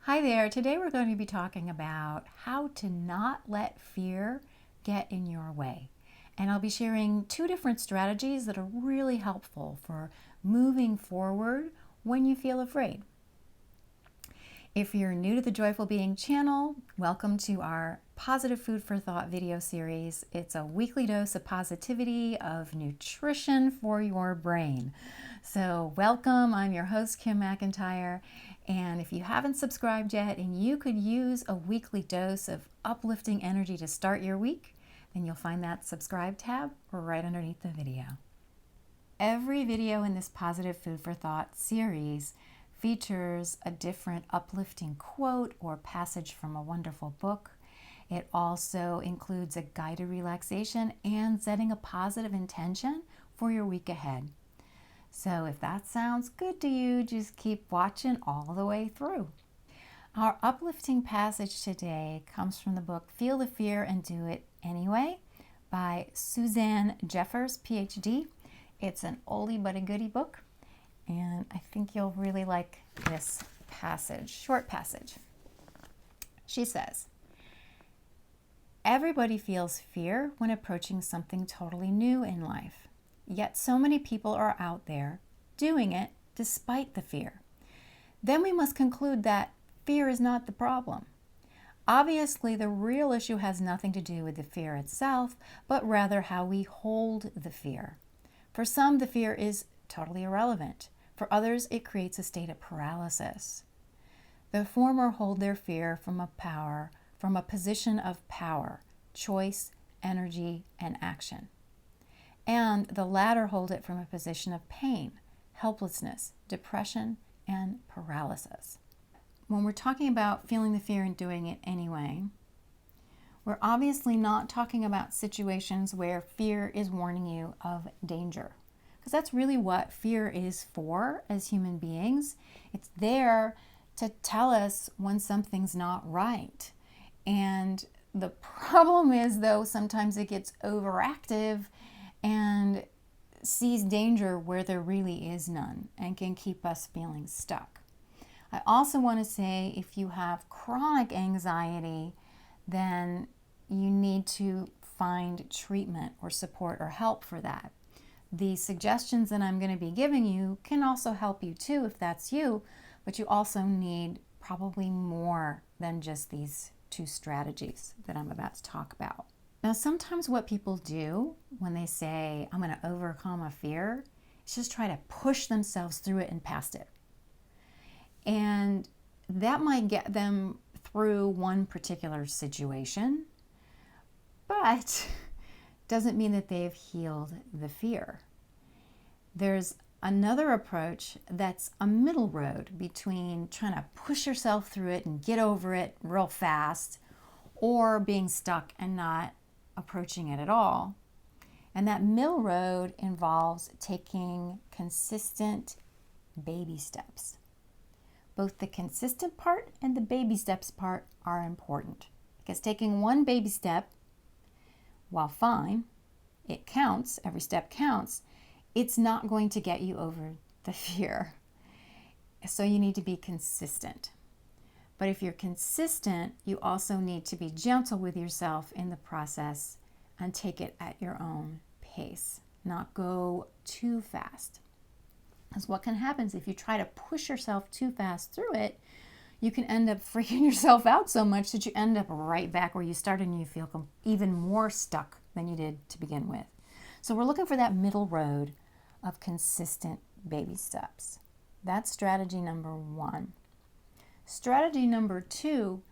Hi there. Today we're going to be talking about how to not let fear get in your way. And I'll be sharing two different strategies that are really helpful for moving forward when you feel afraid. If you're new to the Joyful Being channel, welcome to our Positive Food for Thought video series. It's a weekly dose of positivity, of nutrition for your brain. So welcome, I'm your host, Kim McIntyre. And if you haven't subscribed yet and you could use a weekly dose of uplifting energy to start your week, then you'll find that subscribe tab right underneath the video. Every video in this Positive Food for Thought series features a different uplifting quote or passage from a wonderful book. It also includes a guided relaxation and setting a positive intention for your week ahead. So if that sounds good to you, just keep watching all the way through. Our uplifting passage today comes from the book Feel the Fear and Do It Anyway by Suzanne Jeffers, PhD. It's an oldie but a goodie book, and I think you'll really like this passage, short passage. She says, "Everybody feels fear when approaching something totally new in life. Yet so many people are out there doing it despite the fear. Then we must conclude that fear is not the problem. Obviously, the real issue has nothing to do with the fear itself, but rather how we hold the fear. For some, the fear is totally irrelevant. For others, it creates a state of paralysis. The former hold their fear from a position of power, choice, energy, and action. And the latter hold it from a position of pain, helplessness, depression, and paralysis." When we're talking about feeling the fear and doing it anyway, we're obviously not talking about situations where fear is warning you of danger. Because that's really what fear is for as human beings. It's there to tell us when something's not right. And the problem is, though, sometimes it gets overactive and sees danger where there really is none and can keep us feeling stuck. I also want to say, if you have chronic anxiety, then you need to find treatment or support or help for that. The suggestions that I'm going to be giving you can also help you too if that's you, but you also need probably more than just these two strategies that I'm about to talk about. Now, sometimes what people do when they say, "I'm going to overcome a fear," is just try to push themselves through it and past it. And that might get them through one particular situation, but doesn't mean that they've healed the fear. There's another approach that's a middle road between trying to push yourself through it and get over it real fast, or being stuck and not approaching it at all. And that middle road involves taking consistent baby steps. Both the consistent part and the baby steps part are important, because taking one baby step, while fine, it counts, every step counts, it's not going to get you over the fear. So you need to be consistent. But if you're consistent, you also need to be gentle with yourself in the process and take it at your own pace, not go too fast. Because what can happen is, if you try to push yourself too fast through it, you can end up freaking yourself out so much that you end up right back where you started and you feel even more stuck than you did to begin with. So we're looking for that middle road of consistent baby steps. That's strategy number one. Strategy number two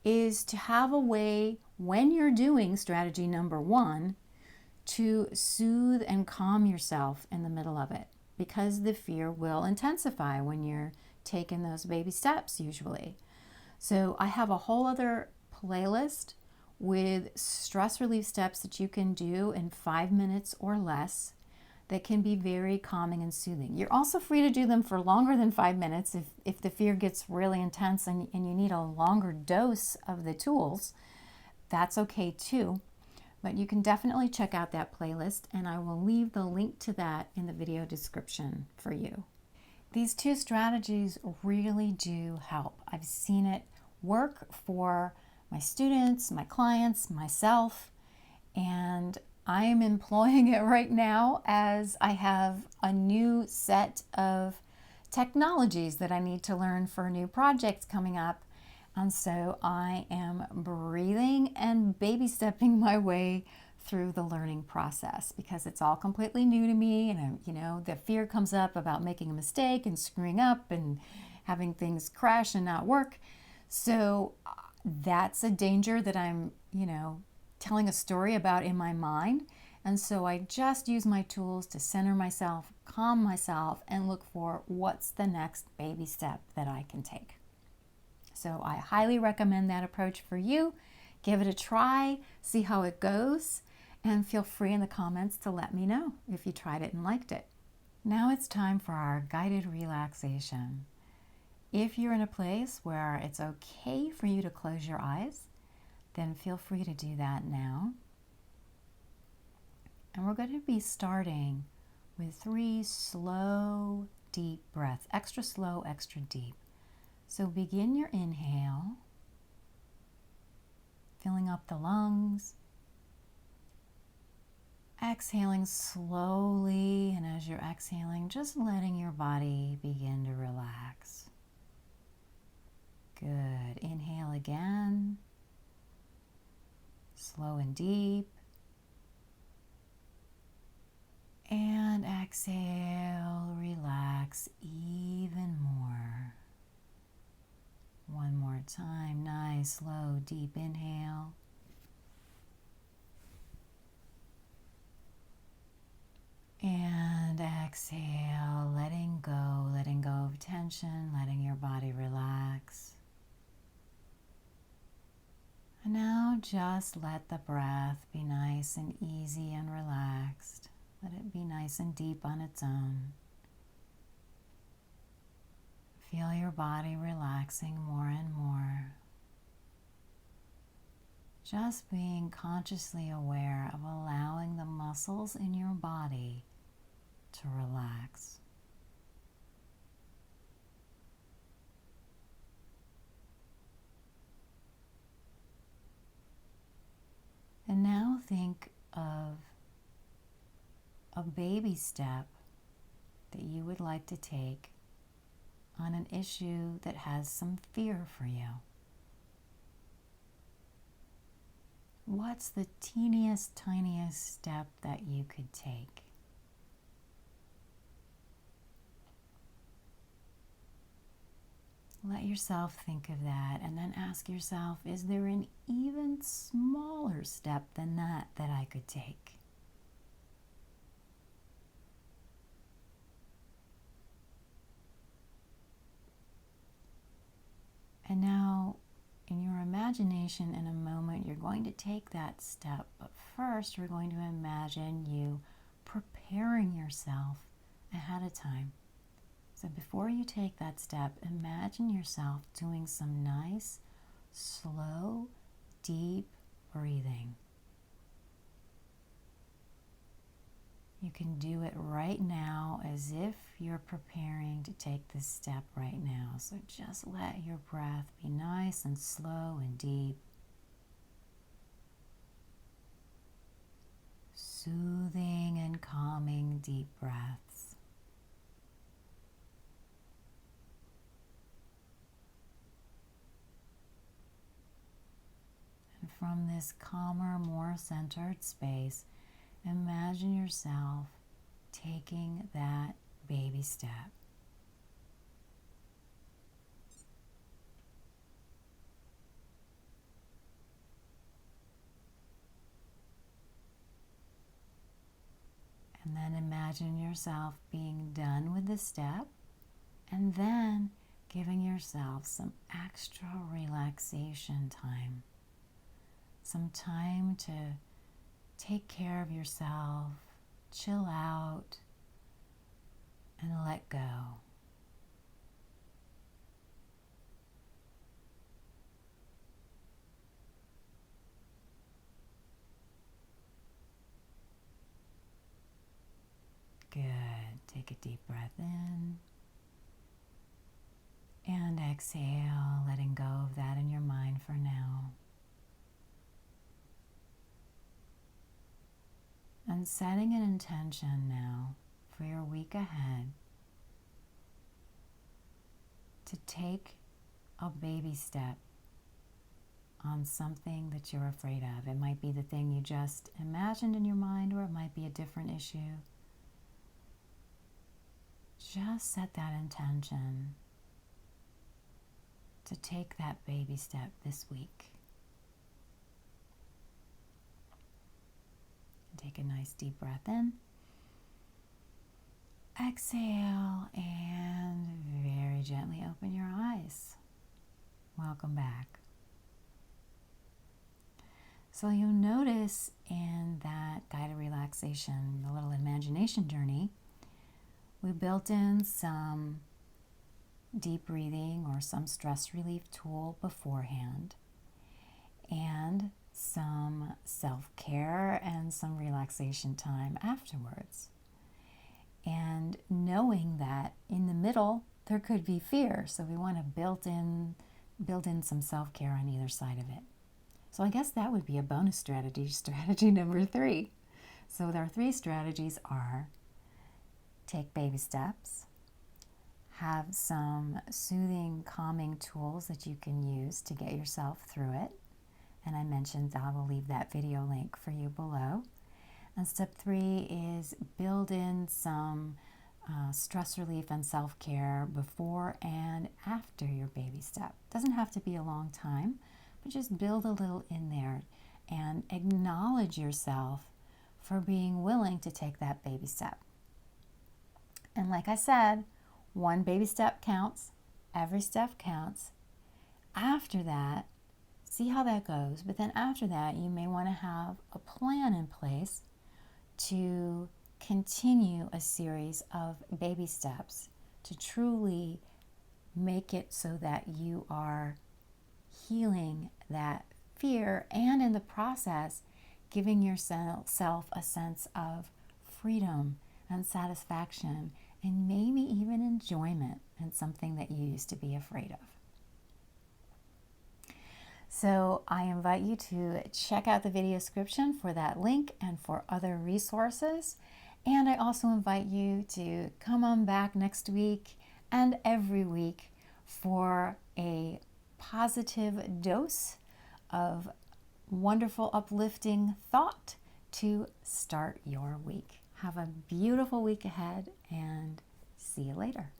is to have a way, when you're doing strategy number one, to soothe and calm yourself in the middle of it, because the fear will intensify when you're taking those baby steps usually. So I have a whole other playlist with stress relief steps that you can do in 5 minutes or less that can be very calming and soothing. You're also free to do them for longer than 5 minutes if the fear gets really intense and you need a longer dose of the tools. That's okay too. But you can definitely check out that playlist, and I will leave the link to that in the video description for you. These two strategies really do help. I've seen it work for my students, my clients, myself, and I am employing it right now as I have a new set of technologies that I need to learn for new projects coming up. And so I am breathing and baby stepping my way through the learning process because it's all completely new to me. And, the fear comes up about making a mistake and screwing up and having things crash and not work. So that's a danger that I'm, telling a story about in my mind. And so I just use my tools to center myself, calm myself, and look for what's the next baby step that I can take. So I highly recommend that approach for you. Give it a try, see how it goes, and feel free in the comments to let me know if you tried it and liked it. Now it's time for our guided relaxation. If you're in a place where it's okay for you to close your eyes, then feel free to do that now. And we're going to be starting with 3 slow, deep breaths. Extra slow, extra deep. So begin your inhale, filling up the lungs. Exhaling slowly, and as you're exhaling, just letting your body begin to relax. Good. Inhale again. Slow and deep. And exhale, relax even more. One more time. Nice, slow, deep inhale. And exhale, letting go of tension, letting your body relax. And now just let the breath be nice and easy and relaxed. Let it be nice and deep on its own. Feel your body relaxing more and more. Just being consciously aware of allowing the muscles in your body to relax. And now think of a baby step that you would like to take on an issue that has some fear for you. What's the teeniest, tiniest step that you could take? Let yourself think of that and then ask yourself, is there an even smaller step than that I could take? And now, in your imagination, in a moment, you're going to take that step. But first, we're going to imagine you preparing yourself ahead of time. So before you take that step, imagine yourself doing some nice, slow, deep breathing. You can do it right now as if you're preparing to take this step right now. So just let your breath be nice and slow and deep. Soothing and calming deep breaths. And from this calmer, more centered space, imagine yourself taking that baby step. And then imagine yourself being done with the step and then giving yourself some extra relaxation time. Some time to take care of yourself, chill out, and let go. Good. Take a deep breath in And exhale, letting go of that in your mind for now. And setting an intention now for your week ahead to take a baby step on something that you're afraid of. It might be the thing you just imagined in your mind, or it might be a different issue. Just set that intention to take that baby step this week. Take a nice deep breath in. Exhale and very gently open your eyes. Welcome back. So you'll notice in that guided relaxation, the little imagination journey, we built in some deep breathing or some stress relief tool beforehand, and some self-care and some relaxation time afterwards. And knowing that in the middle there could be fear, so we want to build in some self-care on either side of it. So I guess that would be a bonus strategy number 3. So our 3 strategies are: take baby steps, have some soothing, calming tools that you can use to get yourself through it. And I mentioned I will leave that video link for you below. And step 3 is build in some stress relief and self-care before and after your baby step. Doesn't have to be a long time, but just build a little in there and acknowledge yourself for being willing to take that baby step. And like I said, one baby step counts. Every step counts. After that, see how that goes. But then after that, you may want to have a plan in place to continue a series of baby steps to truly make it so that you are healing that fear, and in the process giving yourself a sense of freedom and satisfaction and maybe even enjoyment in something that you used to be afraid of. So I invite you to check out the video description for that link and for other resources. And I also invite you to come on back next week and every week for a positive dose of wonderful, uplifting thought to start your week. Have a beautiful week ahead and see you later.